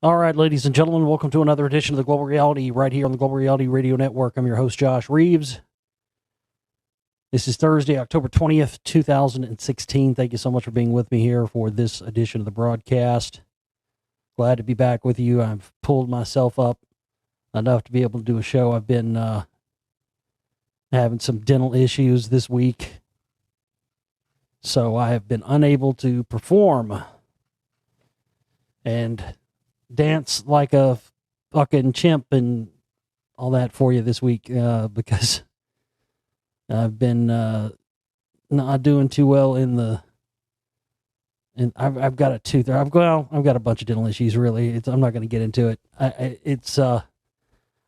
All right, ladies and gentlemen, welcome to another edition of the Global Reality right here on the Global Reality Radio Network. I'm your host, Josh Reeves. This is Thursday, October 20th, 2016. Thank you so much for being with me here for this edition of the broadcast. Glad to be back with you. I've pulled myself up enough to be able to do a show. I've been having some dental issues this week, so I have been unable to perform and dance like a fucking chimp and all that for you this week because I've been not doing too well and I've got a tooth. I've got a bunch of dental issues. Really, I'm not going to get into it. I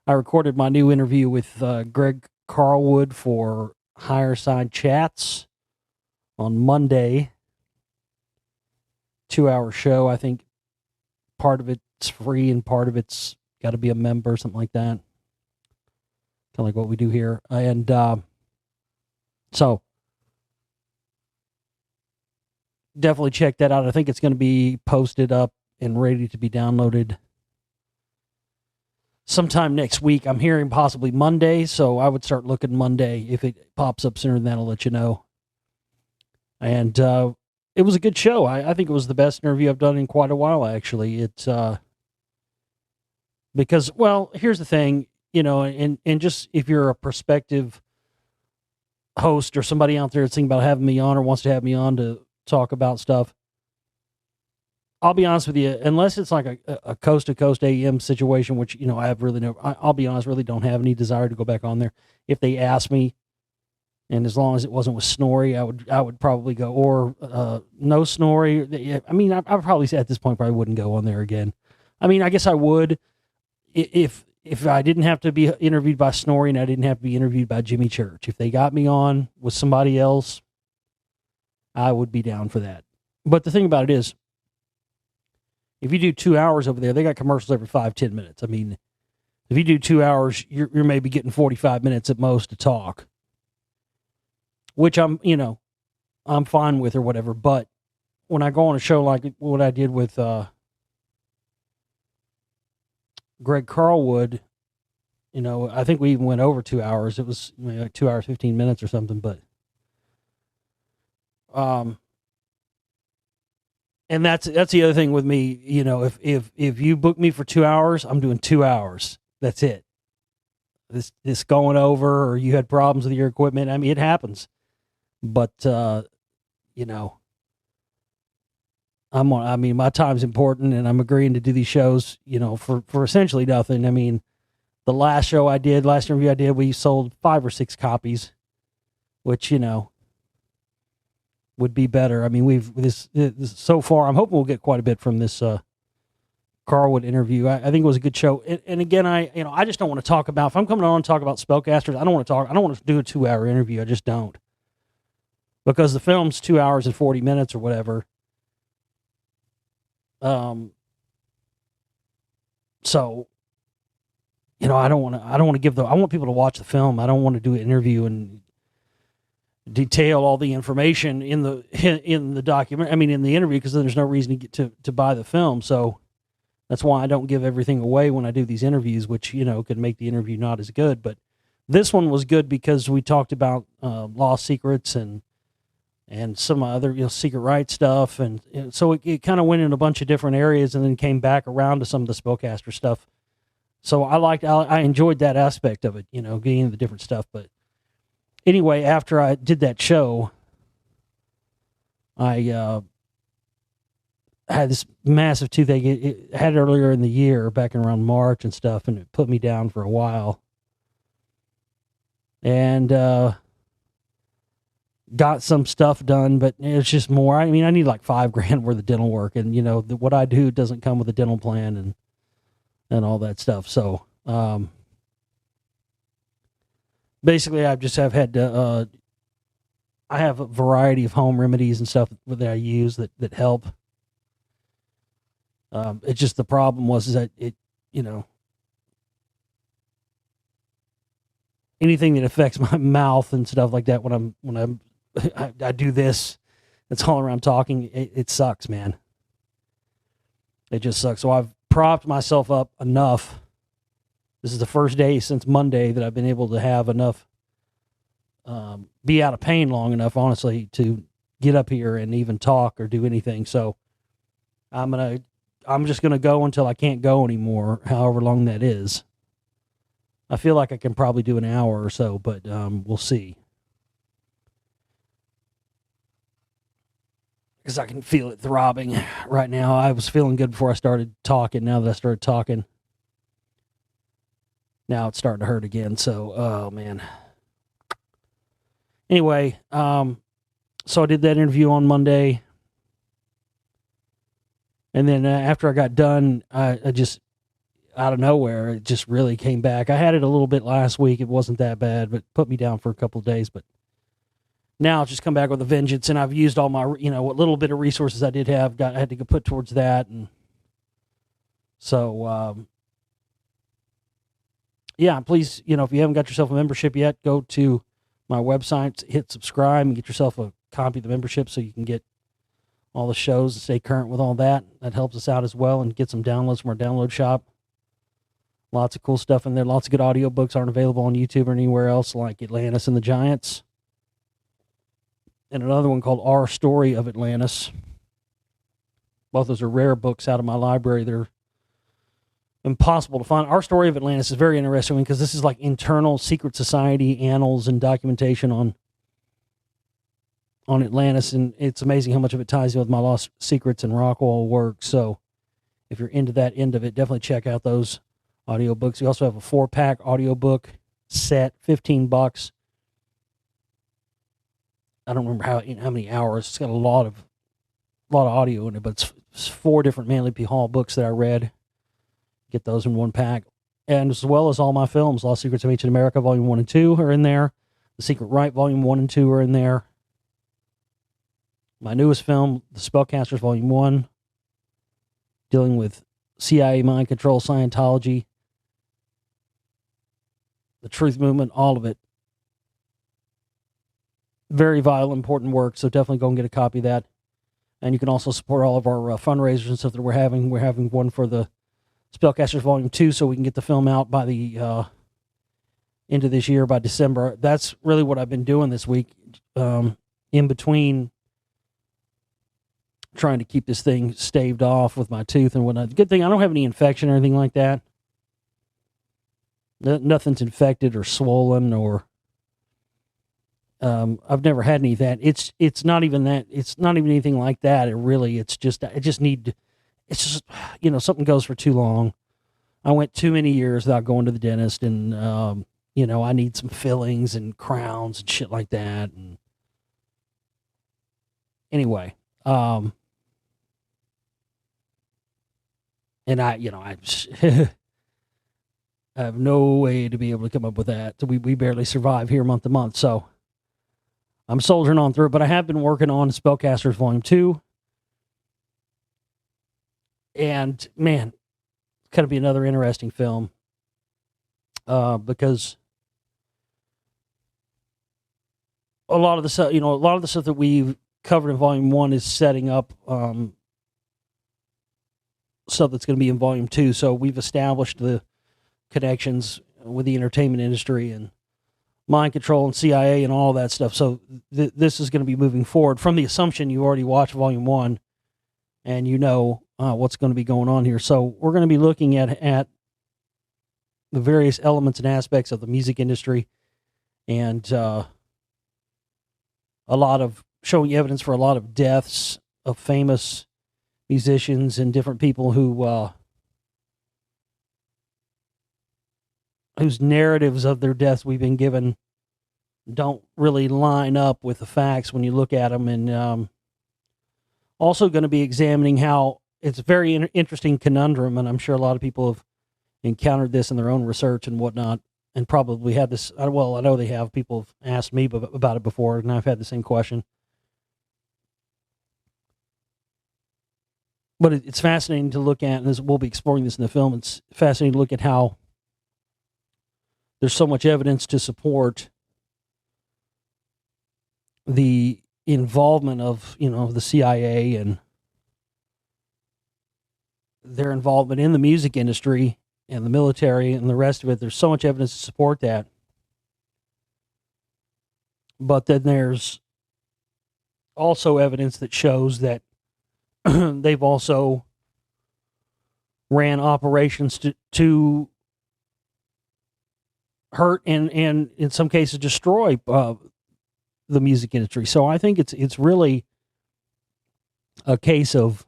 recorded my new interview with Greg Carlwood for Higher Side Chats on Monday. 2-hour show. I think part of it's free and part of it's got to be a member, something like that. Kind of like what we do here. And so definitely check that out. I think it's going to be posted up and ready to be downloaded sometime next week. I'm hearing possibly Monday, so I would start looking Monday. If it pops up sooner than that, I'll let you know. And it was a good show. I think it was the best interview I've done in quite a while, actually. It's because, well, here's the thing, and just if you're a prospective host or somebody out there that's thinking about having me on or wants to have me on to talk about stuff, I'll be honest with you, unless it's like a coast-to-coast AM situation, which, I have really I'll be honest, really don't have any desire to go back on there. If they ask me, and as long as it wasn't with Snorri, I would probably go, or no Snorri. I mean, I probably at this point probably wouldn't go on there again. I mean, I guess I would if I didn't have to be interviewed by Snorri and I didn't have to be interviewed by Jimmy Church. If they got me on with somebody else, I would be down for that. But the thing about it is, if you do 2 hours over there, they got commercials every 5-10 minutes. I mean, if you do 2 hours, you're maybe getting 45 minutes at most to talk, which I'm fine with or whatever. But when I go on a show like what I did with Greg Carlwood, I think we even went over 2 hours. It was like 2 hours, 15 minutes or something, but and that's the other thing with me, if you book me for 2 hours, I'm doing 2 hours. That's it. This going over, or you had problems with your equipment. I mean, it happens. But my time's important, and I'm agreeing to do these shows, for essentially nothing. I mean, the last interview I did, we sold 5 or 6 copies, which, would be better. I mean, this so far, I'm hoping we'll get quite a bit from this Carlwood interview. I think it was a good show. And again, I just don't want to talk about, if I'm coming on and talk about spellcasters, I don't want to do a 2-hour interview. I just don't. Because the film's 2 hours and 40 minutes or whatever. So, I don't want to I want people to watch the film. I don't want to do an interview and detail all the information in the document. I mean, in the interview, because then there's no reason to get to buy the film. So that's why I don't give everything away when I do these interviews, which, could make the interview not as good. But this one was good because we talked about lost secrets and some other secret right stuff, and so it kind of went in a bunch of different areas, and then came back around to some of the spellcaster stuff. So I enjoyed that aspect of it, getting into the different stuff. But anyway, after I did that show, I had this massive toothache. It had it earlier in the year, back in around March and stuff, and it put me down for a while. And got some stuff done, but it's just more. I mean, I need like $5,000 worth of dental work, and what I do doesn't come with a dental plan and all that stuff. So basically, I had to. I have a variety of home remedies and stuff that I use that help. It's just the problem was that anything that affects my mouth and stuff like that when I do this, it's all around talking. It sucks, man. It just sucks. So I've propped myself up enough. This is the first day since Monday that I've been able to have enough, be out of pain long enough, honestly, to get up here and even talk or do anything. So I'm just gonna go until I can't go anymore, however long that is. I feel like I can probably do an hour or so, but we'll see. Because I can feel it throbbing right now. I was feeling good before I started talking. Now that I started talking, now it's starting to hurt again. So, oh man. Anyway, so I did that interview on Monday. And then after I got done, I just, out of nowhere, it just really came back. I had it a little bit last week. It wasn't that bad, but put me down for a couple of days. But now it's just come back with a vengeance, and I've used all my, what little bit of resources I did have, I had to go put towards that. And so, yeah, please, if you haven't got yourself a membership yet, go to my website, hit subscribe, and get yourself a copy of the membership so you can get all the shows and stay current with all that. That helps us out as well, and get some downloads from our download shop. Lots of cool stuff in there. Lots of good audiobooks aren't available on YouTube or anywhere else, like Atlantis and the Giants. And another one called Our Story of Atlantis. Both those are rare books out of my library. They're impossible to find. Our Story of Atlantis is very interesting because this is like internal secret society annals and documentation on Atlantis, and it's amazing how much of it ties in with my Lost Secrets and Rockwall work. So if you're into that end of it, definitely check out those audiobooks. We also have a 4-pack audiobook set, $15. I don't remember how many hours. It's got a lot of audio in it, but it's 4 different Manly P. Hall books that I read. Get those in 1 pack. And as well as all my films, Lost Secrets of Ancient America, Volume 1 and 2 are in there. The Secret Rite, Volume 1 and 2 are in there. My newest film, The Spellcasters, Volume 1, dealing with CIA mind control, Scientology, the Truth Movement, all of it. Very vital, important work, so definitely go and get a copy of that. And you can also support all of our fundraisers and stuff that we're having. We're having one for the Spellcasters Volume 2 so we can get the film out by the end of this year, by December. That's really what I've been doing this week, in between trying to keep this thing staved off with my tooth and whatnot. Good thing I don't have any infection or anything like that. Nothing's infected or swollen, or I've never had any of that. It's not even that. It's not even anything like that. It's just something goes for too long. I went too many years without going to the dentist, and I need some fillings and crowns and shit like that. And anyway, and I have no way to be able to come up with that. So we barely survive here month to month. So I'm soldiering on through it, but I have been working on Spellcasters Volume 2. And man, it's going to be another interesting film. Because a lot of the stuff that we've covered in Volume 1 is setting up stuff that's going to be in Volume 2. So we've established the connections with the entertainment industry and mind control and CIA and all that stuff. So this is going to be moving forward from the assumption you already watched Volume 1 and what's going to be going on here. So we're going to be looking at the various elements and aspects of the music industry, and a lot of showing evidence for a lot of deaths of famous musicians and different people whose narratives of their deaths we've been given don't really line up with the facts when you look at them. And also going to be examining how it's a very interesting conundrum, and I'm sure a lot of people have encountered this in their own research and whatnot, and probably had this. Well, I know they have. People have asked me about it before, and I've had the same question. But it's fascinating to look at, and we'll be exploring this in the film. It's fascinating to look at how there's so much evidence to support the involvement of, the CIA and their involvement in the music industry and the military and the rest of it. There's so much evidence to support that. But then there's also evidence that shows that they've also ran operations to hurt and in some cases destroy the music industry. So I think it's really a case of,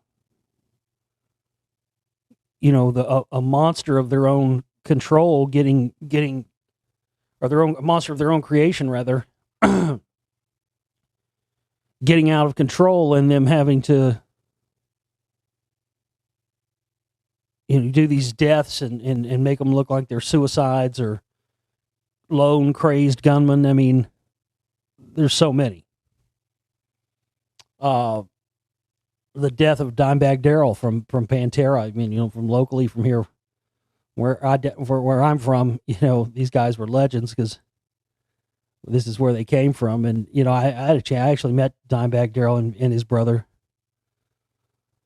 you know, a monster of their own control getting or their own monster of their own creation rather getting out of control, and them having to, you know, do these deaths and make them look like they're suicides or lone crazed gunmen. I mean, there's so many. The death of Dimebag Darrell from Pantera. I mean, you know, from locally from here, where I'm from, you know, these guys were legends because this is where they came from. And, you know, I had a chance. I actually met Dimebag Darrell and his brother.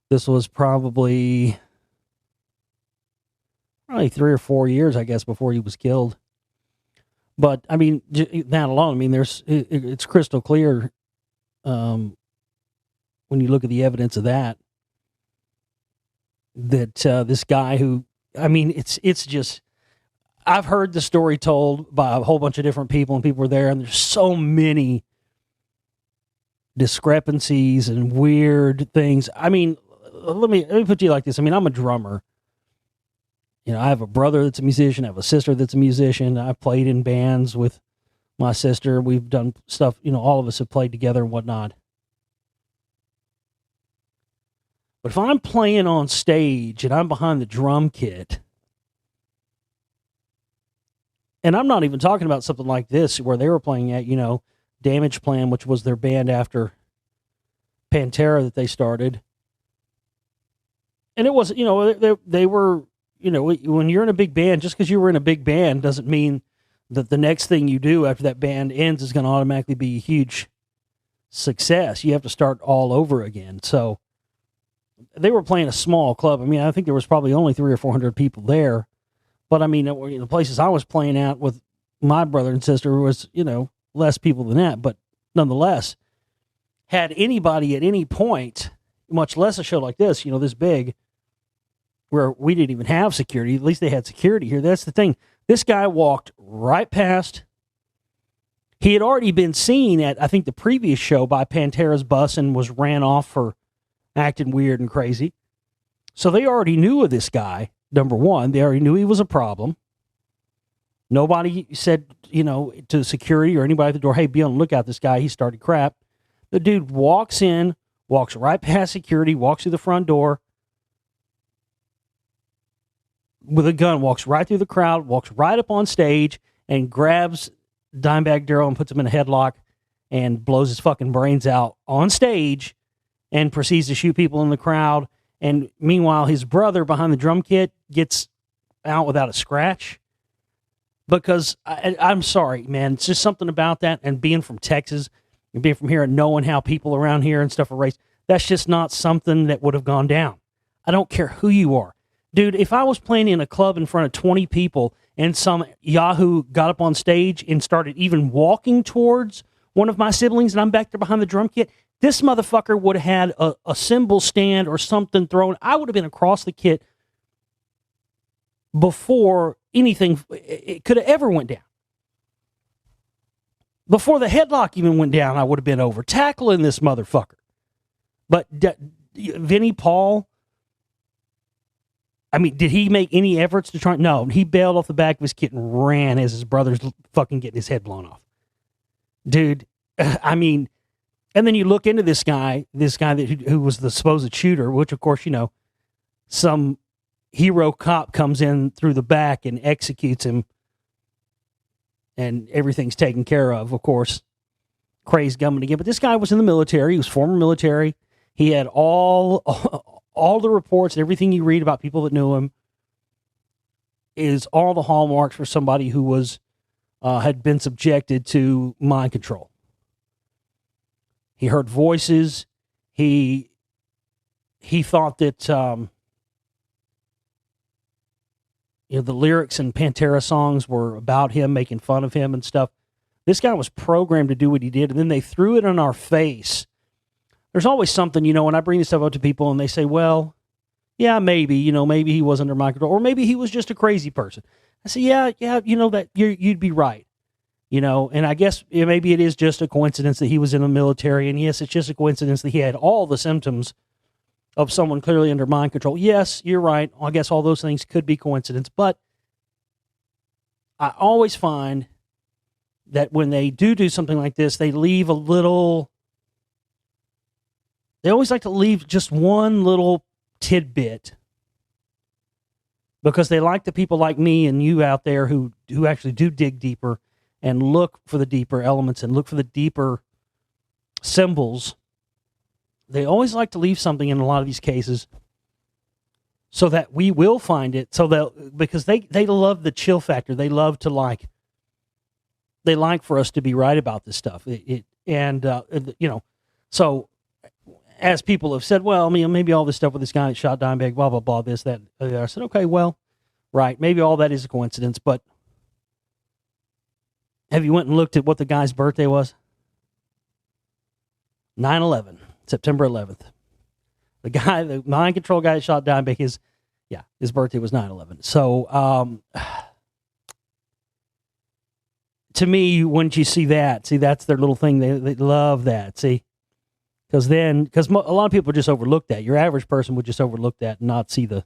This was probably 3 or 4 years, I guess, before he was killed. But I mean, that alone, I mean, it's crystal clear when you look at the evidence of that this guy who, I mean, it's just, I've heard the story told by a whole bunch of different people, and people were there, and there's so many discrepancies and weird things. I mean, let me put you like this. I mean, I'm a drummer. You know, I have a brother that's a musician. I have a sister that's a musician. I've played in bands with my sister. We've done stuff, you know, all of us have played together and whatnot. But if I'm playing on stage and I'm behind the drum kit, and I'm not even talking about something like this where they were playing at, you know, Damage Plan, which was their band after Pantera that they started. And it wasn't, you know, they were, you know, when you're in a big band, just because you were in a big band doesn't mean that the next thing you do after that band ends is going to automatically be a huge success. You have to start all over again. So they were playing a small club. I mean, I think there was probably only 300 or 400 people there. But I mean, the places I was playing at with my brother and sister was, you know, less people than that. But nonetheless, had anybody at any point, much less a show like this, you know, this big, where we didn't even have security, at least they had security here. That's the thing. This guy walked right past. He had already been seen at, I think, the previous show by Pantera's bus and was ran off for acting weird and crazy. So they already knew of this guy. Number one, they already knew he was a problem. Nobody said, you know, to security or anybody at the door, hey, be on the lookout, this guy, he started crap. The dude walks in, walks right past security, walks through the front door with a gun, walks right through the crowd, walks right up on stage, and grabs Dimebag Darrell and puts him in a headlock and blows his fucking brains out on stage and proceeds to shoot people in the crowd. And meanwhile, his brother behind the drum kit gets out without a scratch. Because I'm sorry, man, it's just something about that. And being from Texas and being from here and knowing how people around here and stuff are raised, that's just not something that would have gone down. I don't care who you are. Dude, if I was playing in a club in front of 20 people and some yahoo got up on stage and started even walking towards one of my siblings and I'm back there behind the drum kit, this motherfucker would have had a cymbal stand or something thrown. I would have been across the kit before anything it could have ever went down. Before the headlock even went down, I would have been over tackling this motherfucker. But Vinnie Paul, I mean, did he make any efforts to try? No, he bailed off the back of his kit and ran as his brother's fucking getting his head blown off. Dude, I mean, and then you look into this guy who was the supposed shooter, which of course, you know, some hero cop comes in through the back and executes him and everything's taken care of course. Crazed gunman again. But this guy was in the military. He was former military. He had all the reports and everything you read about people that knew him is all the hallmarks for somebody who was had been subjected to mind control. He heard voices. He thought that the lyrics in Pantera songs were about him, making fun of him and stuff. This guy was programmed to do what he did, and then they threw it in our face. There's always something, when I bring this stuff up to people and they say, well, yeah, maybe, maybe he was under my control, or maybe he was just a crazy person. I say, yeah, that you'd be right, and I guess maybe it is just a coincidence that he was in the military, and yes, it's just a coincidence that he had all the symptoms of someone clearly under mind control. Yes, you're right. I guess all those things could be coincidence, but I always find that when they do something like this, they leave they always like to leave just one little tidbit, because they like the people like me and you out there who actually do dig deeper and look for the deeper elements and look for the deeper symbols. They always like to leave something in a lot of these cases so that we will find it, because they love the chill factor. They love to they like for us to be right about this stuff. So as people have said, well, maybe all this stuff with this guy that shot Dimebag, blah, blah, blah, this, that. I said, okay, well, right, maybe all that is a coincidence, but have you went and looked at what the guy's birthday was? 9/11, September 11th. The mind control guy that shot Dimebag, his birthday was 9/11. So, to me, once you see that's their little thing. They love that. Because a lot of people just overlook that. Your average person would just overlook that and not see the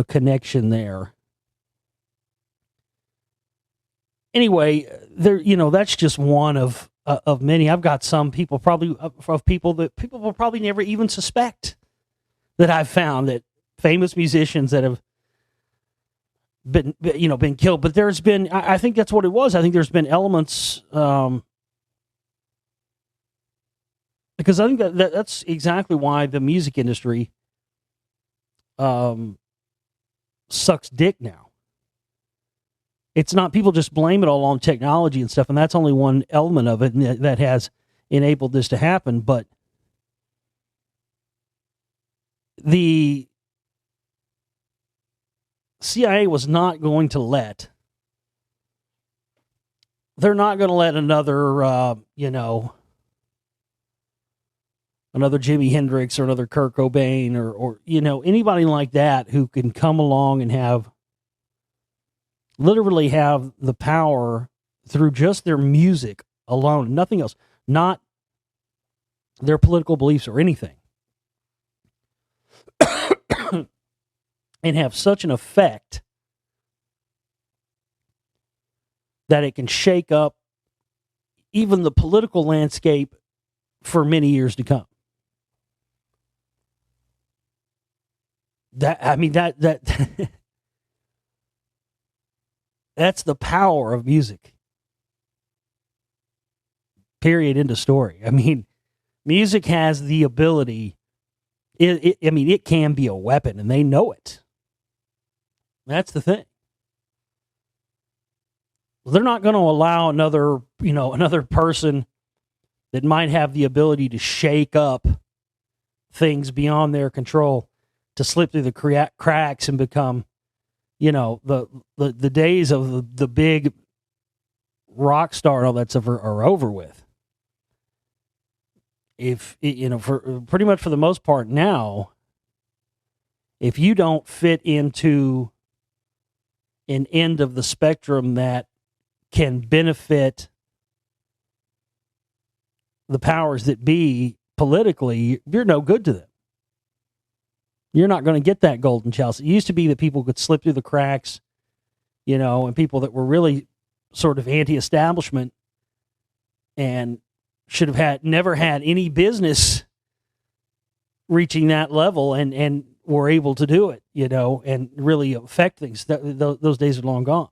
connection there. Anyway, that's just one of many. I've got some people of people will probably never even suspect that I've found, that famous musicians that have been killed. But there's been, I think that's what it was. I think there's been elements, because I think that's exactly why the music industry sucks dick now. It's not, people just blame it all on technology and stuff, and that's only one element of it that has enabled this to happen. But the CIA was not going to let, they're not going to let another, another Jimi Hendrix or another Kurt Cobain or anybody like that who can come along and literally have the power through just their music alone, nothing else, not their political beliefs or anything, and have such an effect that it can shake up even the political landscape for many years to come. That that's the power of music. Period. End of story. Music has the ability. It can be a weapon, and they know it. That's the thing. They're not going to allow another person that might have the ability to shake up things beyond their control to slip through the cracks and become, the days of the big rock star and all that stuff are over with. If for pretty much for the most part now, if you don't fit into an end of the spectrum that can benefit the powers that be politically, you're no good to them. You're not going to get that golden chalice. It used to be that people could slip through the cracks, and people that were really sort of anti-establishment and should have never had any business reaching that level and were able to do it, and really affect things. Those days are long gone.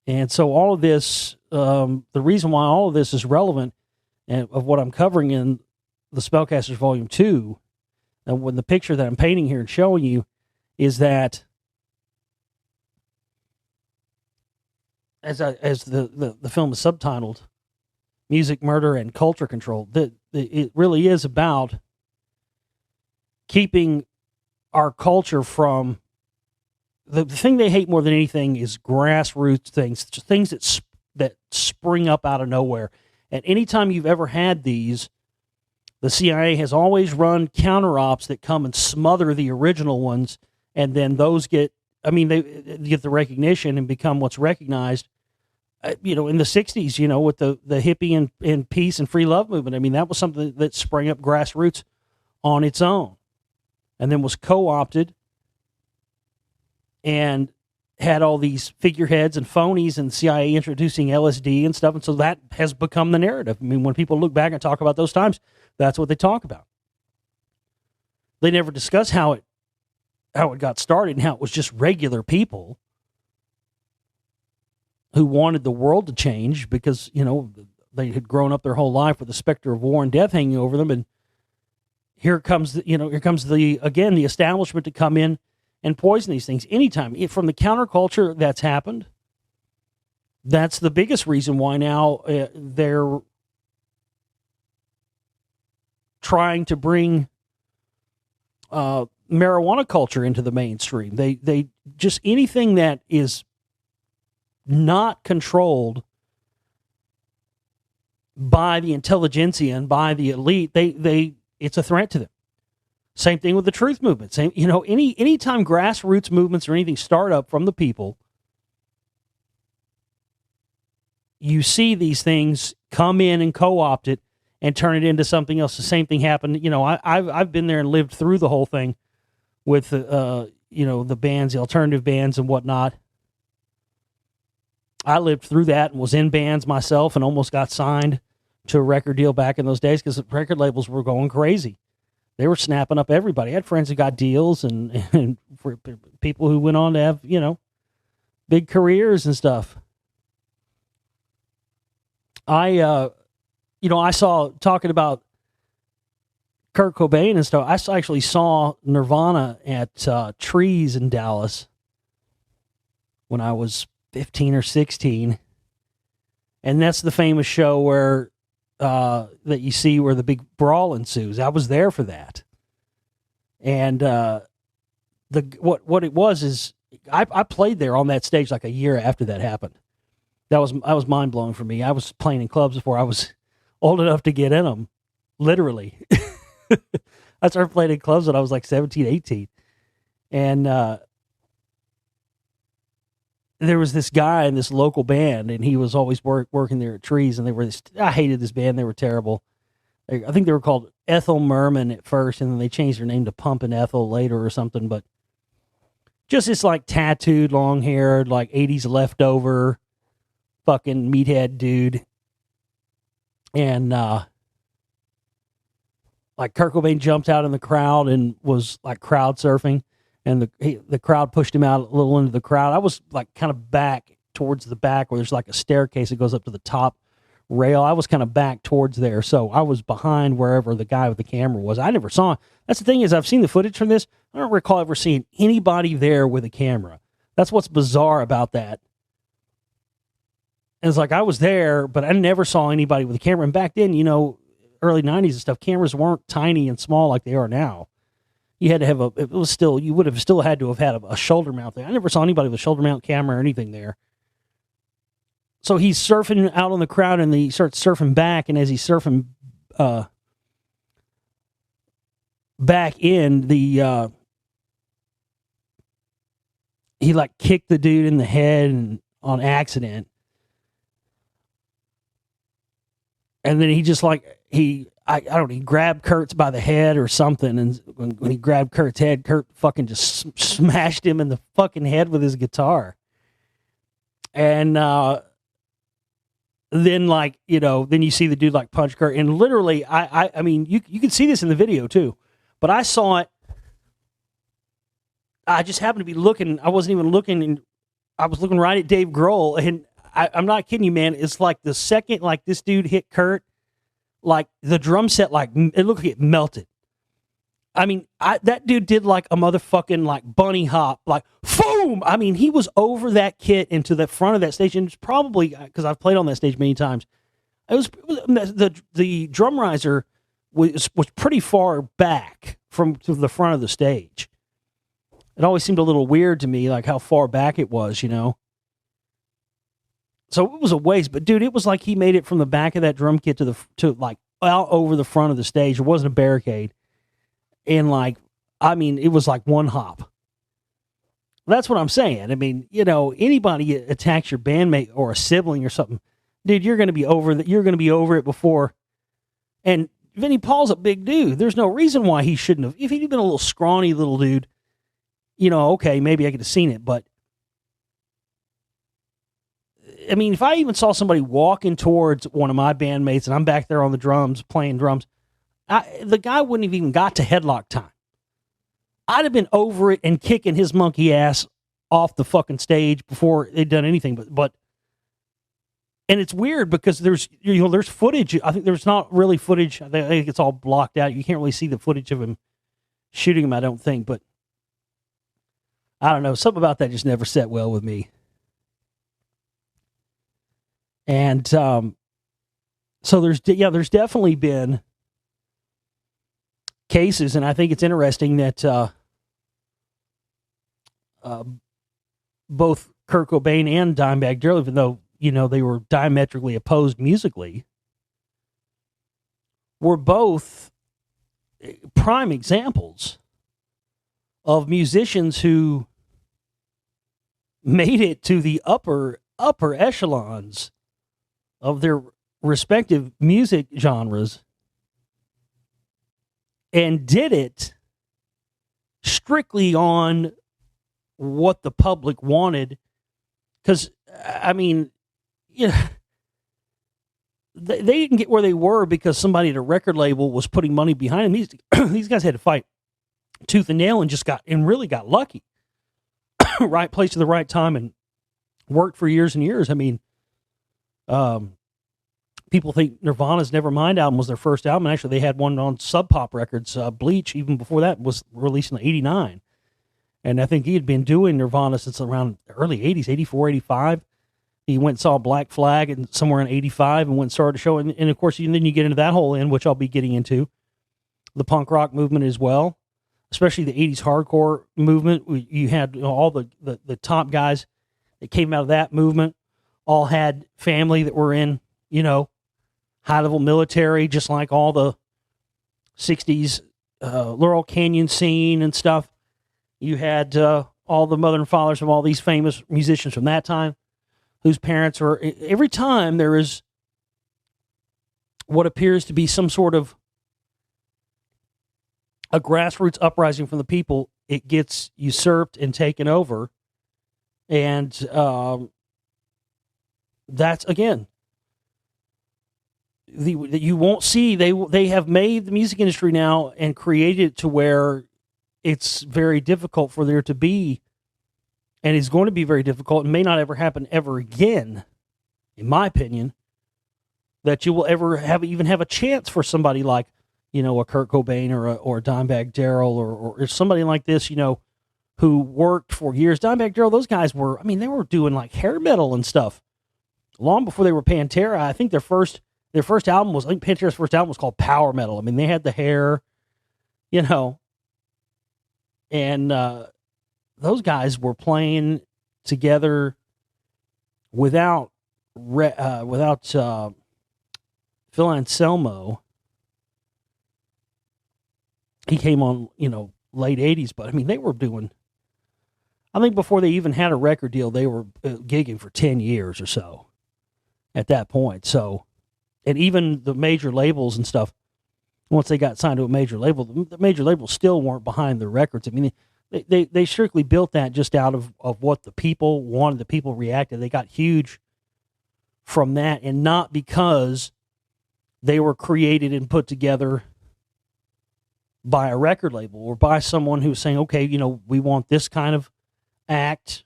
And so all of this, the reason why all of this is relevant and of what I'm covering in the Spellcasters Volume 2, and when the picture that I'm painting here and showing you, is that as the film is subtitled, Music, Murder, and Culture Control, that it really is about keeping our culture from the thing they hate more than anything is grassroots things that spring up out of nowhere. And anytime you've ever had these, the CIA has always run counter ops that come and smother the original ones, and then those they get the recognition and become what's recognized. In the 60s, with the hippie and peace and free love movement. I mean, that was something that sprang up grassroots on its own and then was co-opted and had all these figureheads and phonies and CIA introducing LSD and stuff. And so that has become the narrative. I mean, when people look back and talk about those times, that's what they talk about. They never discuss how it got started and how it was just regular people who wanted the world to change because, they had grown up their whole life with the specter of war and death hanging over them. And here comes the establishment to come in and poison these things. Anytime from the counterculture that's happened, that's the biggest reason why now they're trying to bring marijuana culture into the mainstream. They just anything that is not controlled by the intelligentsia and by the elite, it's a threat to them. Same thing with the truth movement. Anytime grassroots movements or anything start up from the people, you see these things come in and co-opt it and turn it into something else. The same thing happened. I've been there and lived through the whole thing with the bands, the alternative bands and whatnot. I lived through that and was in bands myself and almost got signed to a record deal back in those days because the record labels were going crazy. They were snapping up everybody. I had friends who got deals and for people who went on to have, big careers and stuff. I saw, talking about Kurt Cobain and stuff, I actually saw Nirvana at Trees in Dallas when I was 15 or 16. And that's the famous show where that you see where the big brawl ensues. I was there for that. And what it was is I played there on that stage like a year after that happened. That was mind blowing for me. I was playing in clubs before I was old enough to get in them, literally. I started playing in clubs when I was like 17, 18. And there was this guy in this local band, and he was always working there at Trees, and I hated this band. They were terrible. I think they were called Ethel Merman at first, and then they changed their name to Pumpin' Ethel later or something, but just this like tattooed, long-haired, like 80s leftover fucking meathead dude. And like Kurt Cobain jumped out in the crowd and was like crowd surfing, and the crowd pushed him out a little into the crowd. I was like kind of back towards the back where there's like a staircase that goes up to the top rail. I was kind of back towards there, so I was behind wherever the guy with the camera was. I never saw him. That's the thing is, I've seen the footage from this. I don't recall ever seeing anybody there with a camera. That's what's bizarre about that. And it's like I was there, but I never saw anybody with a camera. And back then, early 90s and stuff, cameras weren't tiny and small like they are now. You had to have you would have still had to have had a shoulder mount there. I never saw anybody with a shoulder mount camera or anything there. So he's surfing out on the crowd, and he starts surfing back, and as he's surfing back in, he like kicked the dude in the head and on accident. And then he just he grabbed Kurt's by the head or something, and when he grabbed Kurt's head, Kurt fucking just smashed him in the fucking head with his guitar. And then then you see the dude like punch Kurt, and literally, I mean, you can see this in the video too, but I saw it. I just happened to be looking. I wasn't even looking, and I was looking right at Dave Grohl, and I'm not kidding you, man. It's like the second this dude hit Kurt, like the drum set, it looked like it melted. I mean, that dude did like a motherfucking bunny hop, boom. I mean, he was over that kit into the front of that stage, and it's probably because I've played on that stage many times. It was the drum riser was pretty far back to the front of the stage, It always seemed a little weird to me, like how far back it was, you know? So it was a waste, but dude, it was like he made it from the back of that drum kit to like out over the front of the stage. There wasn't a barricade. And like, I mean, it was like one hop. That's what I'm saying. I mean, you know, anybody attacks your bandmate or a sibling or something, dude, you're going to be over that. You're going to be over it before. And Vinnie Paul's a big dude. There's no reason why he shouldn't have. If he'd been a little scrawny little dude, you know, okay, maybe I could have seen it. But I mean, if I even saw somebody walking towards one of my bandmates and I'm back there on the drums playing drums, the guy wouldn't have even got to headlock time. I'd have been over it and kicking his monkey ass off the fucking stage before they'd done anything. But and it's weird because there's footage. I think there's not really footage. I think it's all blocked out. You can't really see the footage of him shooting him, I don't think. But I don't know. Something about that just never set well with me. And so there's definitely been cases, and I think it's interesting that both Kurt Cobain and Dimebag Darrell, even though, you know, they were diametrically opposed musically, were both prime examples of musicians who made it to the upper echelons of their respective music genres and did it strictly on what the public wanted. Because, I mean, you know, they didn't get where they were because somebody at a record label was putting money behind them. These guys had to fight tooth and nail and really got lucky. Right place at the right time and worked for years and years. I mean, people think Nirvana's Nevermind album was their first album. Actually, they had one on Sub Pop Records, Bleach, even before that, was released in '89. And I think he had been doing Nirvana since around the early 80s, 84, 85. He went and saw Black Flag and somewhere in 85 and went and started a show. And of course, then you get into that whole end, which I'll be getting into, the punk rock movement as well, especially the 80s hardcore movement. You had all the top guys that came out of that movement all had family that were in, you know, high-level military, just like all the 60s Laurel Canyon scene and stuff. You had all the mother and fathers of all these famous musicians from that time whose parents were... Every time there is what appears to be some sort of a grassroots uprising from the people, it gets usurped and taken over. And that's, again... you won't see they have made the music industry now and created it to where it's very difficult for there to be, and it's going to be very difficult and may not ever happen ever again, in my opinion, that you will ever even have a chance for somebody like, you know, a Kurt Cobain or a Dimebag Darrell or somebody like this, you know, who worked for years. Dimebag Darrell, those guys were, I mean, they were doing like hair metal and stuff long before they were Pantera. I think their first album was, I think Pantera's first album was called Power Metal. I mean, they had the hair, you know, and those guys were playing together without Phil Anselmo. He came on, you know, late 80s, but I mean, they were doing, I think before they even had a record deal, they were gigging for 10 years or so at that point. So, and even the major labels and stuff, once they got signed to a major label, the major labels still weren't behind the records. I mean, they strictly built that just out of what the people wanted, the people reacted. They got huge from that, and not because they were created and put together by a record label or by someone who's saying, okay, you know, we want this kind of act.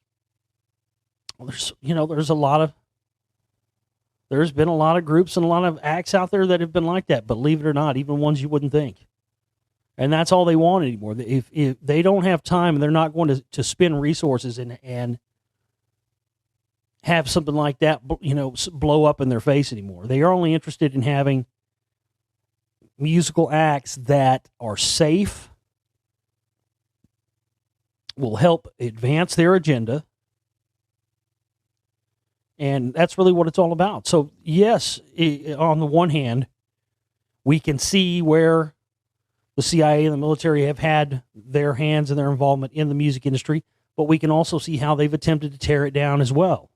There's been a lot of groups and a lot of acts out there that have been like that, believe it or not, even ones you wouldn't think. And that's all they want anymore. If they don't have time and they're not going to spend resources and have something like that, you know, blow up in their face anymore. They are only interested in having musical acts that are safe, will help advance their agenda. And that's really what it's all about. So, yes, on the one hand, we can see where the CIA and the military have had their hands and their involvement in the music industry, but we can also see how they've attempted to tear it down as well.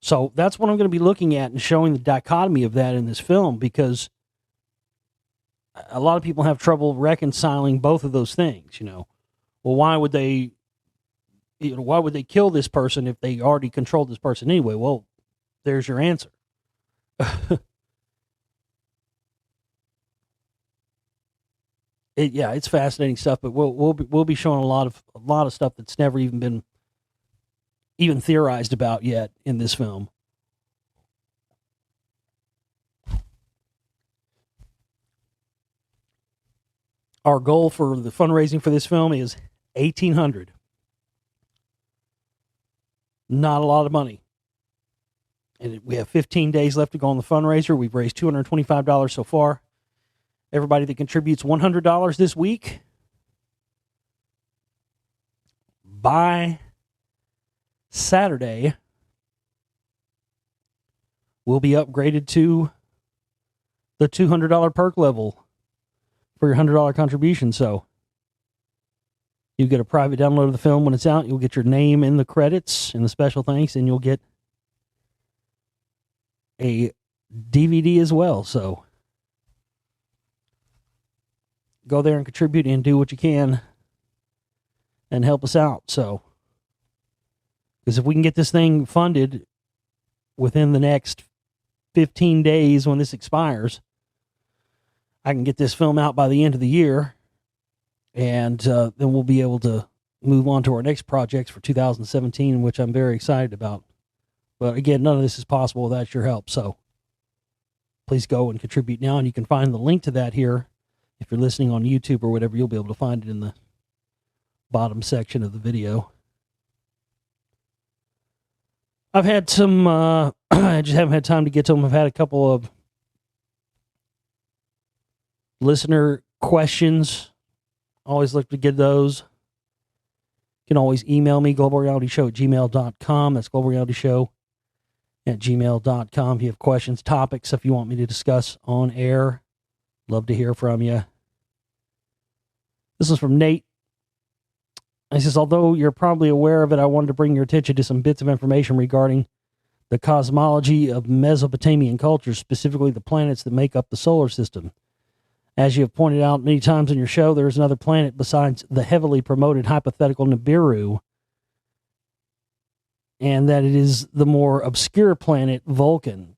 So that's what I'm going to be looking at and showing the dichotomy of that in this film, because a lot of people have trouble reconciling both of those things. Well, why would they kill this person if they already controlled this person anyway? Well, there's your answer. It's fascinating stuff, but we'll be showing a lot of stuff that's never even been theorized about yet in this film. Our goal for the fundraising for this film is $1,800. Not a lot of money. And we have 15 days left to go on the fundraiser. We've raised $225 so far. Everybody that contributes $100 this week, by Saturday, will be upgraded to the $200 perk level for your $100 contribution. So you get a private download of the film when it's out. You'll get your name in the credits and the special thanks, and you'll get a DVD as well. So go there and contribute and do what you can and help us out. So, because if we can get this thing funded within the next 15 days when this expires, I can get this film out by the end of the year, and then we'll be able to move on to our next projects for 2017, which I'm very excited about. But again, none of this is possible without your help. So please go and contribute now, and you can find the link to that here. If you're listening on YouTube or whatever, you'll be able to find it in the bottom section of the video. I've had some, I just haven't had time to get to them. I've had a couple of listener questions. Always look to get those. You can always email me, globalrealityshow@gmail.com. That's globalrealityshow@gmail.com. If you have questions, topics, if you want me to discuss on air, love to hear from you. This is from Nate. He says, although you're probably aware of it, I wanted to bring your attention to some bits of information regarding the cosmology of Mesopotamian cultures, specifically the planets that make up the solar system. As you have pointed out many times in your show, there is another planet besides the heavily promoted hypothetical Nibiru, and that it is the more obscure planet Vulcan.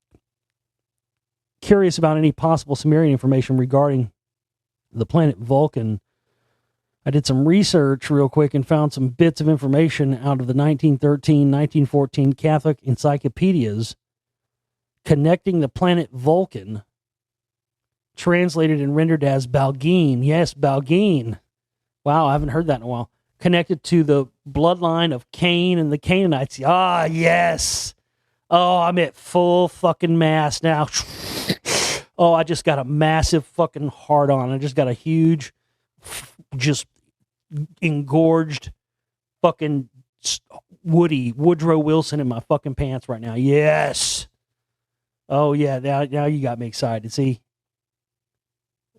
Curious about any possible Sumerian information regarding the planet Vulcan. I did some research real quick and found some bits of information out of the 1913, 1914 Catholic encyclopedias connecting the planet Vulcan, translated and rendered as Balgene. Yes, Balgene. Wow, I haven't heard that in a while. Connected to the bloodline of Cain and the Canaanites. Ah, yes. Oh, I'm at full fucking mass now. Oh, I just got a massive fucking hard on. I just got a huge, just engorged fucking Woodrow Wilson in my fucking pants right now. Yes. Oh, yeah. Now you got me excited. See?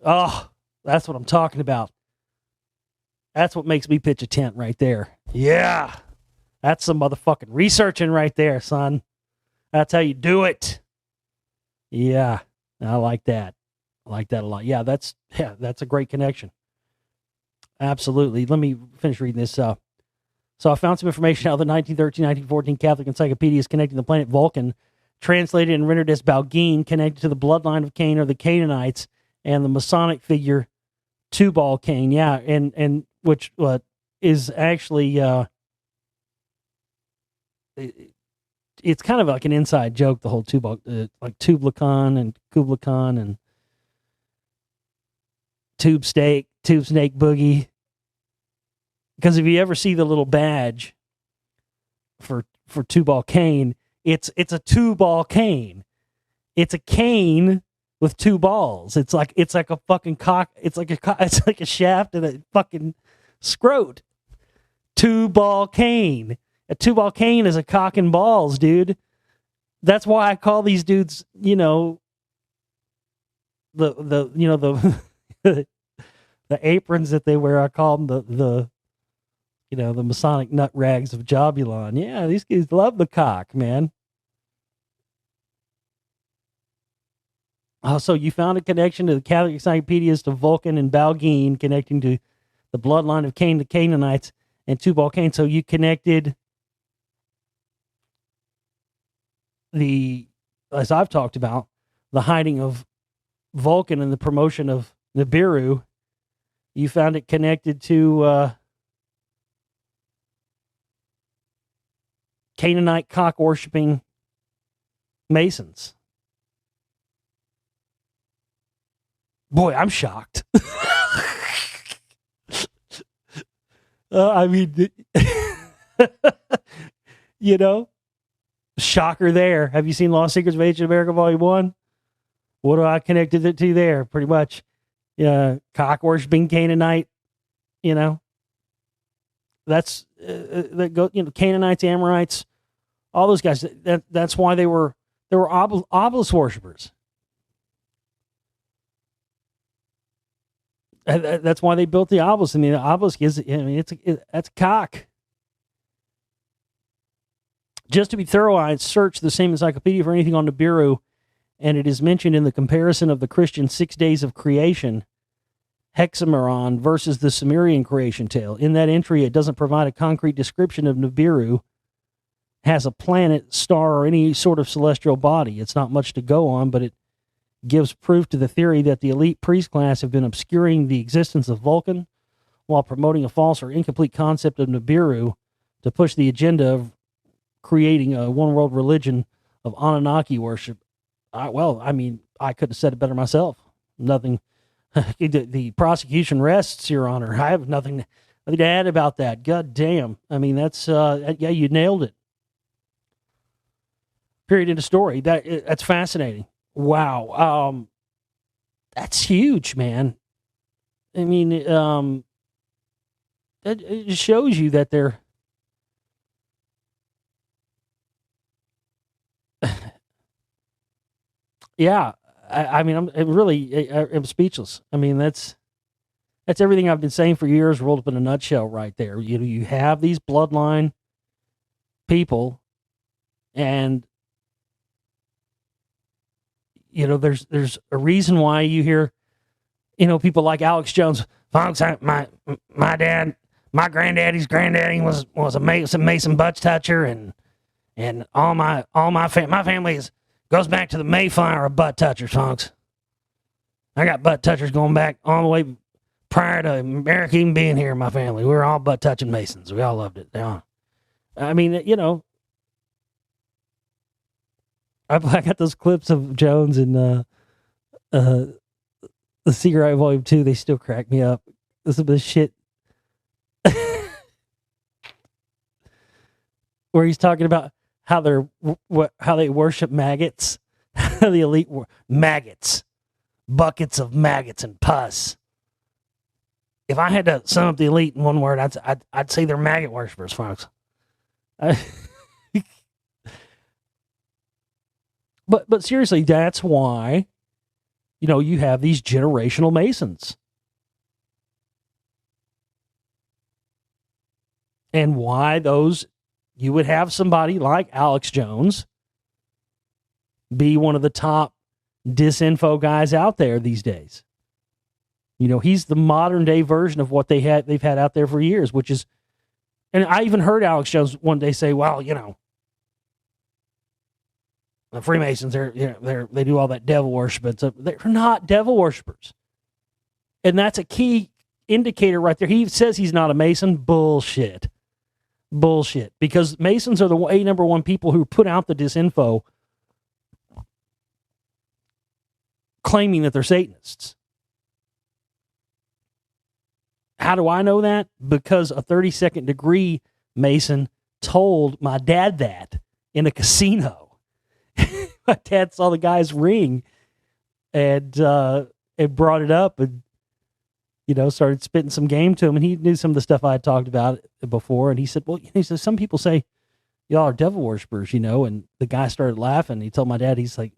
Oh, that's what I'm talking about. That's what makes me pitch a tent right there. Yeah. That's some motherfucking researching right there, son. That's how you do it. Yeah. I like that. I like that a lot. Yeah, that's a great connection. Absolutely. Let me finish reading this. So I found some information out of the 1913, 1914 Catholic encyclopedias connecting the planet Vulcan, translated and rendered as Balgene, connected to the bloodline of Cain or the Canaanites, and the Masonic figure Tubal Cain. Yeah, and which is actually it's kind of like an inside joke, the whole Tubal, like Tubal Khan and Kubla Khan and Tube Snake Boogie. Because if you ever see the little badge for Tubal Cain, it's a two-ball cane. It's a cane with two balls. It's like a fucking cock. It's like a shaft and a fucking Scrote. Two-ball cane. A two-ball cane is a cock and balls, dude. That's why I call these dudes, the the aprons that they wear. I call them the Masonic nut rags of Jobulon. Yeah, these guys love the cock, man. So you found a connection to the Catholic encyclopedias to Vulcan and Balgene, connecting to the bloodline of Cain, the Canaanites, and Tubal Cain. So you connected as I've talked about, the hiding of Vulcan and the promotion of Nibiru. You found it connected to Canaanite cock-worshipping Masons. Boy, I'm shocked. I mean, shocker there. Have you seen Lost Secrets of Ancient America Volume 1? What do I connected it to there? Pretty much, cock-worshipping Canaanite, that's, Canaanites, Amorites, all those guys. That's why they were obelisk worshippers. That's why they built the obelisk. I mean, the obelisk that's cock. Just to be thorough, I searched the same encyclopedia for anything on Nibiru, and it is mentioned in the comparison of the Christian 6 days of creation, Hexameron versus the Sumerian creation tale. In that entry, it doesn't provide a concrete description of Nibiru has a planet, star, or any sort of celestial body. It's not much to go on, but it gives proof to the theory that the elite priest class have been obscuring the existence of Vulcan while promoting a false or incomplete concept of Nibiru to push the agenda of creating a one-world religion of Anunnaki worship. I couldn't have said it better myself. Nothing. The prosecution rests, Your Honor. I have nothing to add about that. God damn. I mean, that's, you nailed it. Period. End of story. That's fascinating. Wow. That's huge, man. I mean, it just shows you that they're yeah. I'm speechless. I mean, that's everything I've been saying for years rolled up in a nutshell right there. You have these bloodline people, and there's a reason why you hear, people like Alex Jones. Folks, my granddaddy's granddaddy was a Mason butch toucher, and all my family goes back to the Mayflower of butt touchers, folks. I got butt touchers going back all the way prior to America even being here in my family. We were all butt touching Masons. We all loved it. I mean, I got those clips of Jones and the Secret Right Volume 2. They still crack me up. This is the shit where he's talking about how they worship maggots, the elite maggots, buckets of maggots and pus. If I had to sum up the elite in one word, I'd say they're maggot worshipers, folks. But seriously, that's why, you have these generational Masons. And why you would have somebody like Alex Jones be one of the top disinfo guys out there these days. He's the modern day version of what they've had out there for years, which is, and I even heard Alex Jones one day say, well, the Freemasons, they do all that devil worship, and so they're not devil worshipers. And that's a key indicator right there. He says he's not a Mason. Bullshit. Because Masons are the number one people who put out the disinfo claiming that they're Satanists. How do I know that? Because a 32nd degree Mason told my dad that in a casino. My dad saw the guy's ring and brought it up, and started spitting some game to him, and he knew some of the stuff I had talked about before. And he said, well, he says, some people say y'all are devil worshippers, and the guy started laughing. He told my dad, he's like,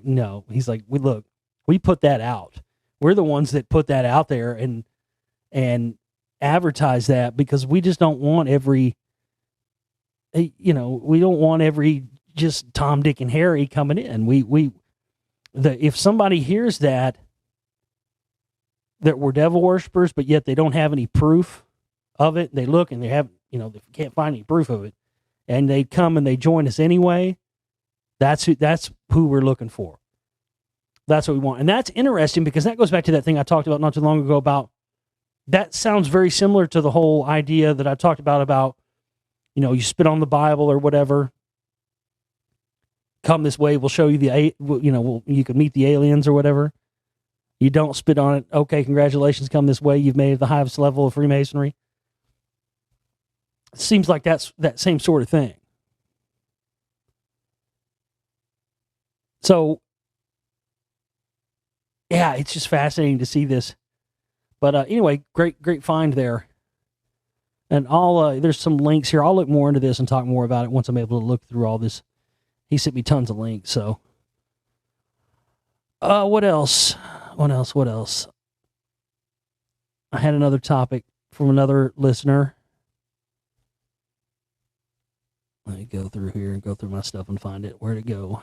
no, he's like, we put that out. We're the ones that put that out there and advertise that, because we just don't want every, we don't want every just Tom, Dick, and Harry coming in. If somebody hears that we're devil worshippers, but yet they don't have any proof of it, they look and they have, they can't find any proof of it, and they come and they join us anyway, that's who we're looking for. That's what we want. And that's interesting, because that goes back to that thing I talked about not too long ago about, that sounds very similar to the whole idea that I talked about, you spit on the Bible or whatever. Come this way, we'll show you you can meet the aliens or whatever. You don't spit on it. Okay, congratulations, come this way. You've made it the highest level of Freemasonry. It seems like that's that same sort of thing. So, yeah, it's just fascinating to see this. But anyway, great find there. And there's some links here. I'll look more into this and talk more about it once I'm able to look through all this. He sent me tons of links. So, what else? I had another topic from another listener. Let me go through here and go through my stuff and find it. Where'd it go?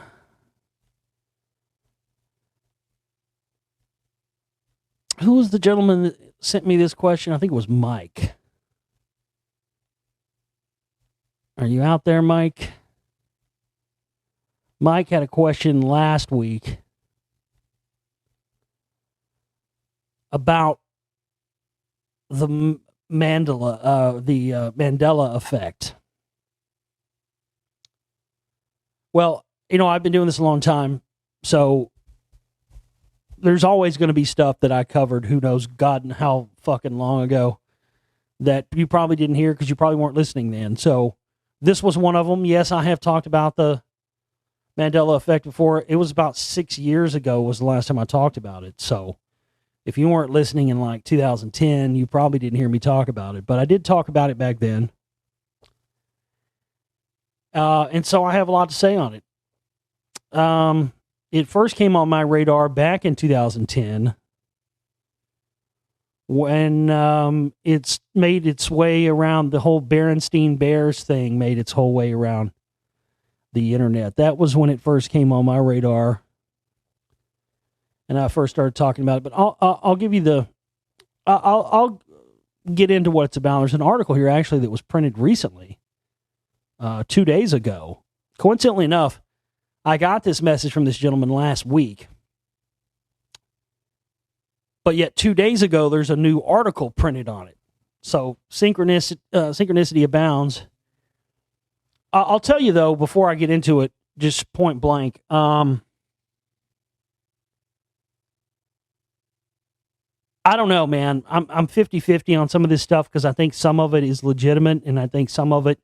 Who was the gentleman that sent me this question? I think it was Mike. Are you out there, Mike? Mike had a question last week about the Mandela effect. Well, I've been doing this a long time, so there's always going to be stuff that I covered, who knows God and how fucking long ago, that you probably didn't hear because you probably weren't listening then. So this was one of them. Yes, I have talked about the Mandela effect before. It was about 6 years ago was the last time I talked about it. So if you weren't listening in like 2010, you probably didn't hear me talk about it. But I did talk about it back then. And so I have a lot to say on it. It first came on my radar back in 2010 when it's made its way around, the whole Berenstain Bears thing made its whole way around the internet. That was when it first came on my radar, and I first started talking about it. But I'll give you I'll get into what it's about. There's an article here actually that was printed recently, 2 days ago. Coincidentally enough, I got this message from this gentleman last week, but yet 2 days ago there's a new article printed on it. So synchronicity abounds. I'll tell you though, before I get into it, just point blank, I don't know, man. I'm 50-50 on some of this stuff, because I think some of it is legitimate, and I think some of it,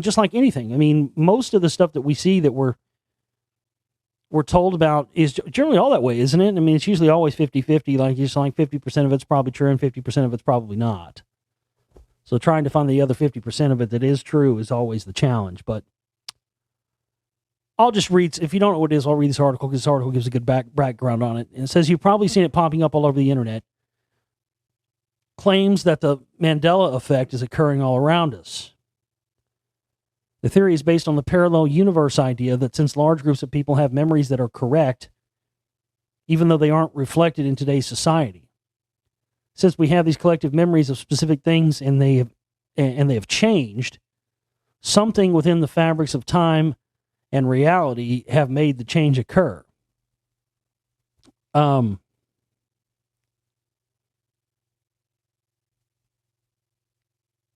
just like anything. Most of the stuff that we see that we're told about is generally all that way, isn't it? It's usually always 50-50, like 50% of it's probably true and 50% of it's probably not. So trying to find the other 50% of it that is true is always the challenge. But I'll just read, if you don't know what it is, I'll read this article, because this article gives a good background on it. And it says, you've probably seen it popping up all over the internet. Claims that the Mandela effect is occurring all around us. The theory is based on the parallel universe idea that since large groups of people have memories that are correct, even though they aren't reflected in today's society. Since we have these collective memories of specific things and they have changed, something within the fabrics of time and reality have made the change occur.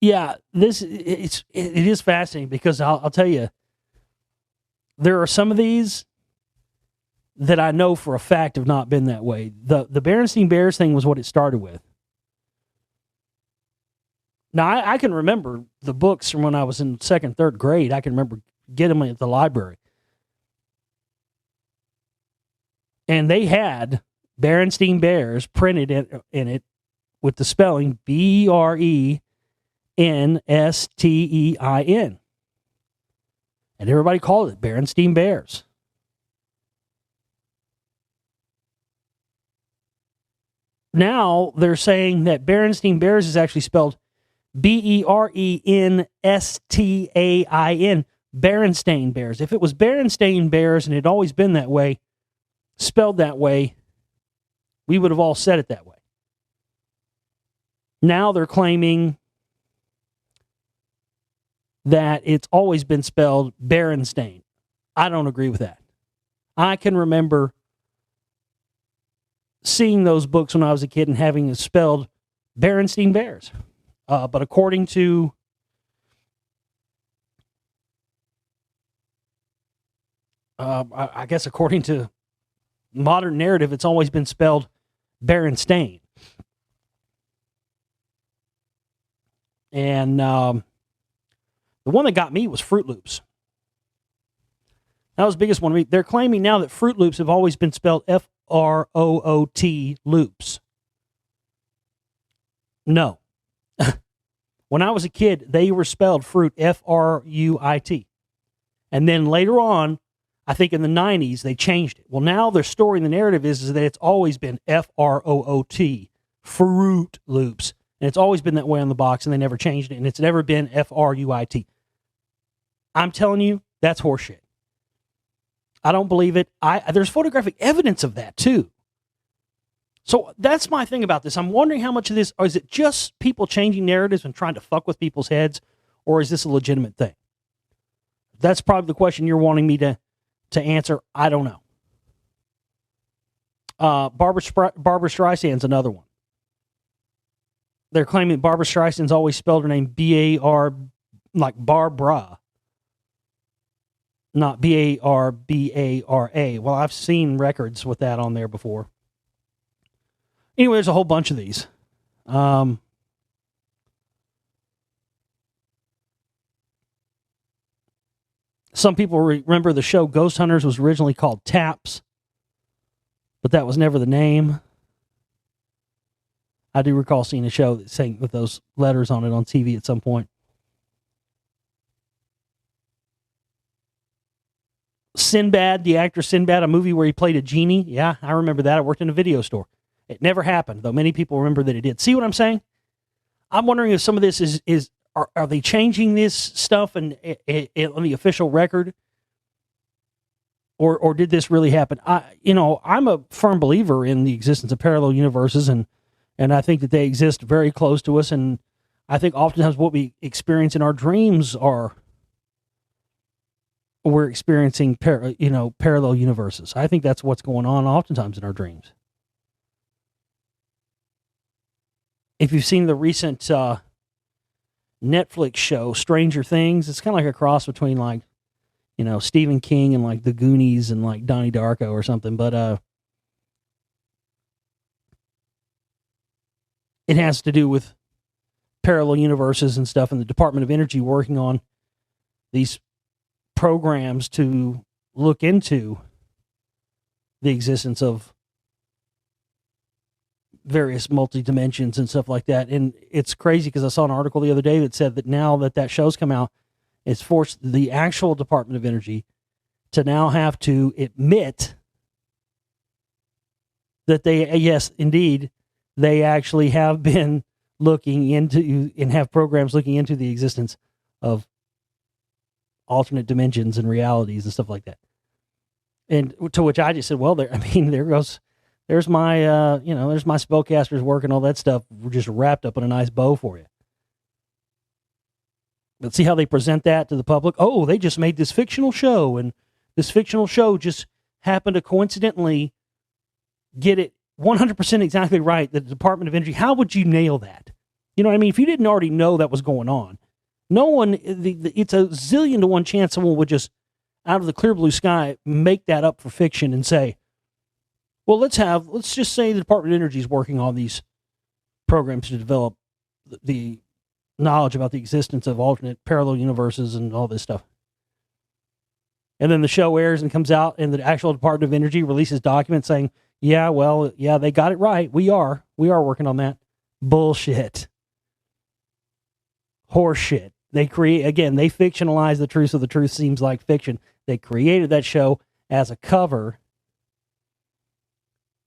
Yeah, it is fascinating, because I'll tell you, there are some of these that I know for a fact have not been that way. The Berenstain Bears thing was what it started with. Now, I can remember the books from when I was in second, third grade. I can remember getting them at the library. And they had Berenstain Bears printed in it with the spelling Brenstein. And everybody called it Berenstain Bears. Now they're saying that Berenstain Bears is actually spelled Berenstein, Berenstain Bears. If it was Berenstain Bears and it had always been that way, spelled that way, we would have all said it that way. Now they're claiming that it's always been spelled Berenstain. I don't agree with that. I can remember seeing those books when I was a kid and having it spelled Berenstain Bears. But according to I guess according to modern narrative, it's always been spelled Berenstain. And the one that got me was Fruit Loops. That was the biggest one. They're claiming now that Fruit Loops have always been spelled F-R-O-O-T loops. No. When I was a kid, they were spelled fruit, F-R-U-I-T. And then later on, I think in the 90s, they changed it. Well, now their story in the narrative is that it's always been F-R-O-O-T, Fruit Loops. And it's always been that way on the box, and they never changed it. And it's never been F-R-U-I-T. I'm telling you, that's horseshit. I don't believe it. There's photographic evidence of that, too. So that's my thing about this. I'm wondering how much of this, or is it just people changing narratives and trying to fuck with people's heads, or is this a legitimate thing? That's probably the question you're wanting me to answer. I don't know. Barbara Streisand's another one. They're claiming Barbara Streisand's always spelled her name B-A-R, like Barbara, not B-A-R-B-A-R-A. Well, I've seen records with that on there before. Anyway, there's a whole bunch of these. Some people remember the show Ghost Hunters was originally called Taps, but that was never the name. I do recall seeing a show that sang with those letters on it on TV at some point. Sinbad, the actor Sinbad, a movie where he played a genie. Yeah, I remember that. I worked in a video store. It never happened, though many people remember that it did. See what I'm saying? I'm wondering if some of this are they changing this stuff and on the official record, or did this really happen? I'm a firm believer in the existence of parallel universes, and I think that they exist very close to us, and I think oftentimes what we experience in our dreams we're experiencing parallel universes. I think that's what's going on oftentimes in our dreams. If you've seen the recent Netflix show Stranger Things, it's kind of like a cross between Stephen King and like The Goonies and like Donnie Darko or something, but it has to do with parallel universes and stuff, and the Department of Energy working on these programs to look into the existence of various multi-dimensions and stuff like that. And it's crazy because I saw an article the other day that said that now that show's come out, it's forced the actual Department of Energy to now have to admit that yes, indeed, they actually have been looking into and have programs looking into the existence of alternate dimensions and realities and stuff like that. And to which I just said, well, there's my, there's my spellcasters work and all that stuff. We're just wrapped up in a nice bow for you. But see how they present that to the public? Oh, they just made this fictional show, and this fictional show just happened to coincidentally get it 100% exactly right, the Department of Energy. How would you nail that? You know what I mean? If you didn't already know that was going on, no one, it's a zillion to one chance someone would just, out of the clear blue sky, make that up for fiction and say, well, let's just say the Department of Energy is working on these programs to develop the knowledge about the existence of alternate parallel universes and all this stuff. And then the show airs and comes out, and the actual Department of Energy releases documents saying, yeah, they got it right. We are working on that. Bullshit. Horseshit. They fictionalize the truth, so the truth seems like fiction. They created that show as a cover,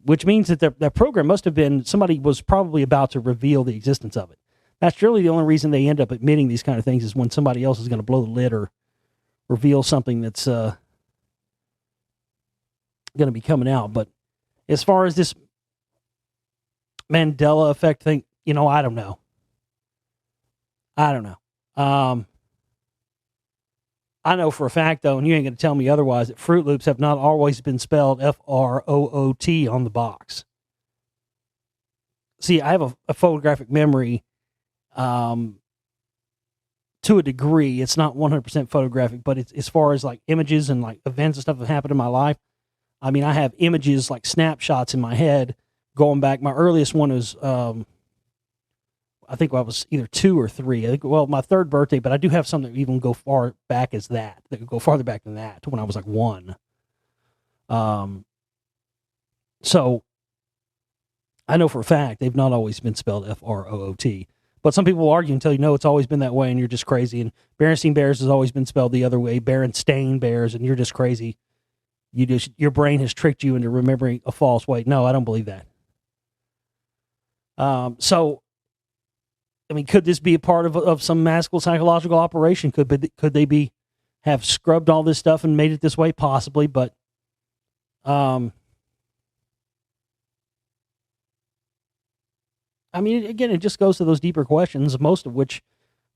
which means that that program must have been, somebody was probably about to reveal the existence of it. That's really the only reason they end up admitting these kind of things, is when somebody else is going to blow the lid or reveal something that's going to be coming out. But as far as this Mandela effect thing, I don't know. I know for a fact, though, and you ain't going to tell me otherwise, that Fruit Loops have not always been spelled F-R-O-O-T on the box. See, I have a photographic memory to a degree. It's not 100% photographic, but it's as far as like images and like events and stuff that happened in my life. I mean, I have images, like snapshots in my head going back. My earliest one was, I think I was either 2 or 3. My third birthday, but I do have some that even go far back as that. That could go farther back than that, to when I was like 1. So I know for a fact they've not always been spelled F-R-O-O-T. But some people will argue until it's always been that way, and you're just crazy. And Berenstein Bears has always been spelled the other way, Berenstain Bears, and you're just crazy. Your brain has tricked you into remembering a false way. No, I don't believe that. So, I mean, could this be a part of some massive psychological operation? Could they have scrubbed all this stuff and made it this way? Possibly, but I mean, again, it just goes to those deeper questions, most of which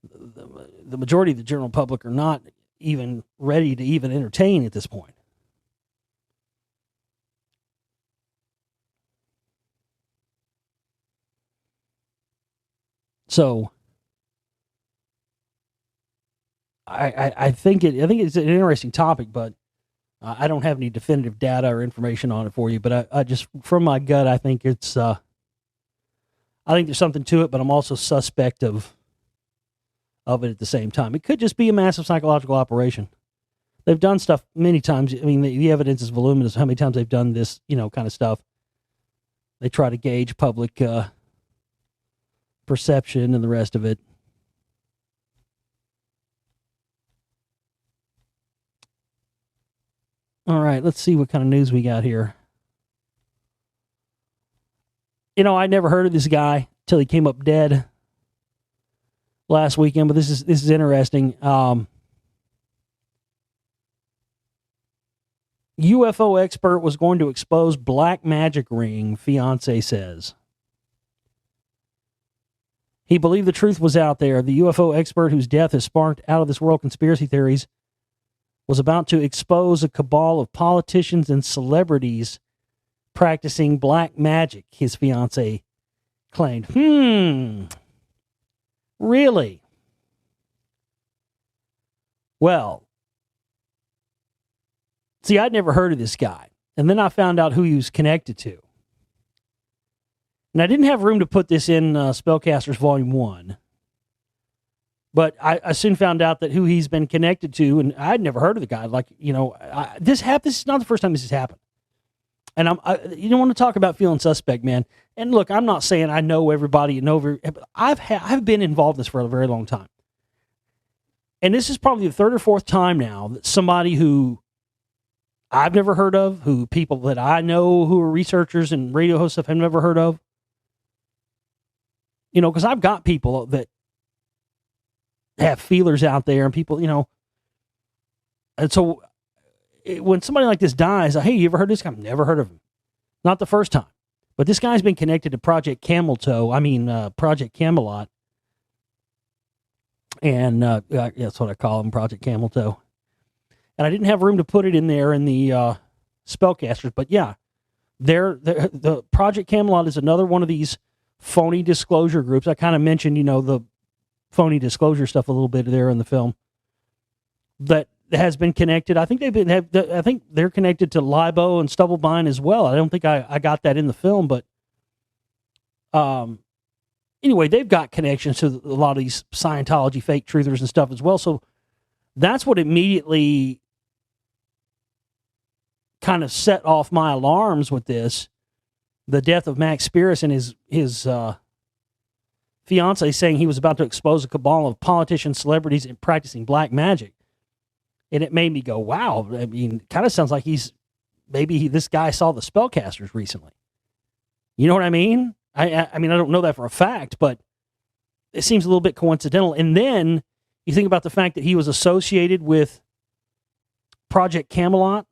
the majority of the general public are not even ready to even entertain at this point. So I think it's an interesting topic, but I don't have any definitive data or information on it for you. But I just, from my gut, I think it's I think there's something to it, but I'm also suspect of it at the same time. It could just be a massive psychological operation. They've done stuff many times. I mean, the evidence is voluminous. How many times they've done this, kind of stuff. They try to gauge public perception and the rest of it. All right, let's see what kind of news we got here. I never heard of this guy till he came up dead last weekend, but this is interesting. UFO expert was going to expose black magic ring, fiance says. He believed the truth was out there. The UFO expert, whose death has sparked out-of-this-world conspiracy theories, was about to expose a cabal of politicians and celebrities practicing black magic, his fiancée claimed. Really? Well, see, I'd never heard of this guy. And then I found out who he was connected to. And I didn't have room to put this in Spellcasters Volume 1. But I soon found out that who he's been connected to, and I'd never heard of the guy. This is not the first time this has happened. And you don't want to talk about feeling suspect, man. And look, I'm not saying I know everybody and I've been involved in this for a very long time. And this is probably the third or fourth time now that somebody who I've never heard of, who people that I know who are researchers and radio hosts have never heard of, because I've got people that have feelers out there and people, and so when somebody like this dies, hey, you ever heard of this guy? I've never heard of him. Not the first time. But this guy's been connected to Project Project Camelot. And that's what I call him, Project Camel Toe. And I didn't have room to put it in there in the Spellcasters, but yeah, the Project Camelot is another one of these phony disclosure groups. I kind of mentioned, the phony disclosure stuff a little bit there in the film that has been connected. I think I think they're connected to Libo and Stubblebine as well. I don't think I got that in the film, but anyway, they've got connections to a lot of these Scientology fake truthers and stuff as well. So that's what immediately kind of set off my alarms with this. The death of Max Spears and his fiance saying he was about to expose a cabal of politicians, celebrities, and practicing black magic. And it made me go, wow. I mean, kind of sounds like this guy saw the spellcasters recently. You know what I mean? I mean, I don't know that for a fact, but it seems a little bit coincidental. And then you think about the fact that he was associated with Project Camelot.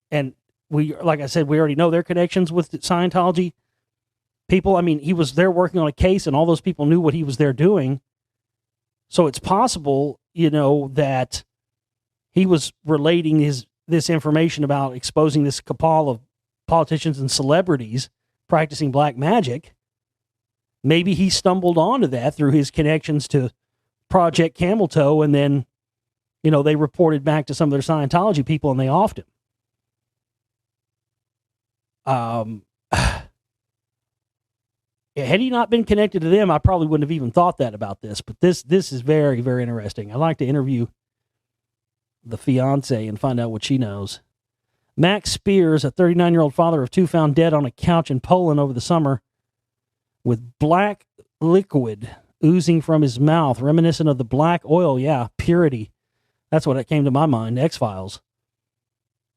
And like I said, we already know their connections with Scientology people. I mean, he was there working on a case and all those people knew what he was there doing. So it's possible, that he was relating this information about exposing this cabal of politicians and celebrities practicing black magic. Maybe he stumbled onto that through his connections to Project Camel Toe, and then, they reported back to some of their Scientology people and they offed him. Had he not been connected to them, I probably wouldn't have even thought that about this. But this is very, very interesting. I'd like to interview the fiance and find out what she knows. Max Spears, a 39-year-old father of two, found dead on a couch in Poland over the summer with black liquid oozing from his mouth, reminiscent of the black oil. Yeah, purity. That's what it came to my mind. X-Files.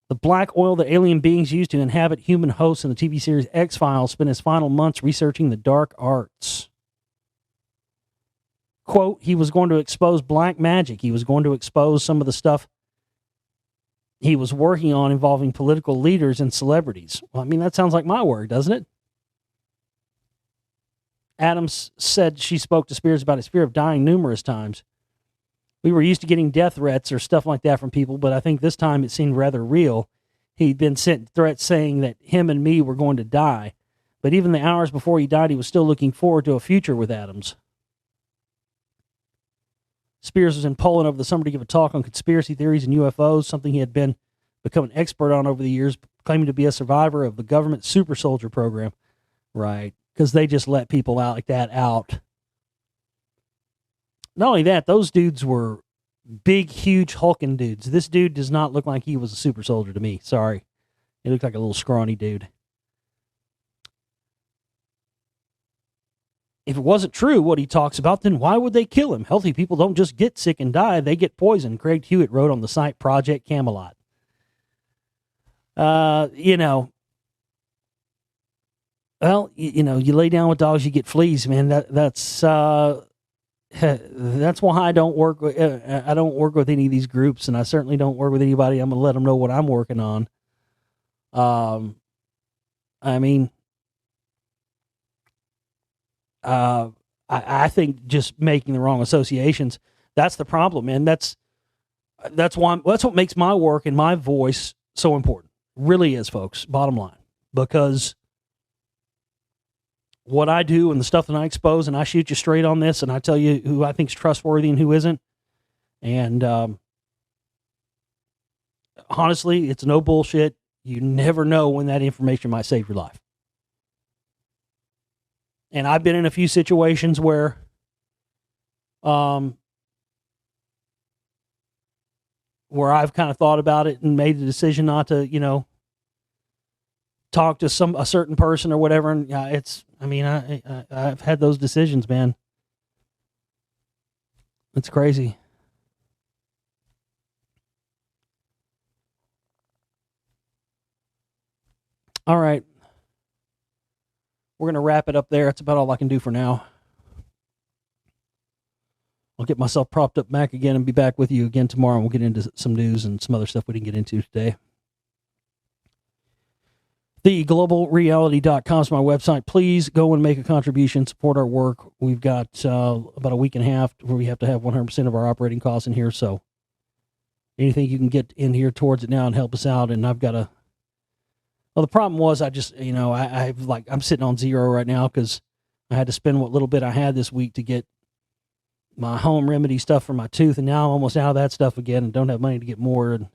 The black oil that alien beings use to inhabit human hosts in the TV series X-Files spent his final months researching the dark arts. Quote, he was going to expose black magic. He was going to expose some of the stuff he was working on involving political leaders and celebrities. Well, I mean, that sounds like my work, doesn't it? Adams said she spoke to Spears about his fear of dying numerous times. We were used to getting death threats or stuff like that from people, but I think this time it seemed rather real. He'd been sent threats saying that him and me were going to die. But even the hours before he died, he was still looking forward to a future with Adams. Spears was in Poland over the summer to give a talk on conspiracy theories and UFOs, something he had become an expert on over the years, claiming to be a survivor of the government super soldier program. Right, because they just let people out like that out. Not only that, those dudes were big, huge, hulking dudes. This dude does not look like he was a super soldier to me. Sorry. He looked like a little scrawny dude. If it wasn't true what he talks about, then why would they kill him? Healthy people don't just get sick and die, they get poisoned. Craig Hewitt wrote on the site Project Camelot. Well, you lay down with dogs, you get fleas, man. That's why I don't work with any of these groups, and I certainly don't work with anybody. I'm gonna let them know what I'm working on. I think just making the wrong associations, that's the problem, man. That's what makes my work and my voice so important. Really is, folks. Bottom line, because what I do and the stuff that I expose, and I shoot you straight on this, and I tell you who I think is trustworthy and who isn't. And honestly, it's no bullshit. You never know when that information might save your life. And I've been in a few situations where I've kind of thought about it and made the decision not to, talk to a certain person or whatever. And I've had those decisions, man. It's crazy. All right. We're going to wrap it up there. That's about all I can do for now. I'll get myself propped up back again and be back with you again tomorrow. And we'll get into some news and some other stuff we didn't get into today. TheGlobalReality.com is my website. Please go and make a contribution, support our work. We've got about a week and a half where we have to have 100% of our operating costs in here. So anything you can get in here towards it now and help us out. And I've got well, the problem was I'm sitting on zero right now because I had to spend what little bit I had this week to get my home remedy stuff for my tooth. And now I'm almost out of that stuff again and don't have money to get more. And,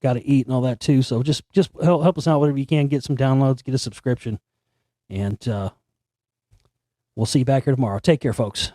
got to eat and all that too. So just help us out whatever you can. Get some downloads, get a subscription. And we'll see you back here tomorrow. Take care, folks.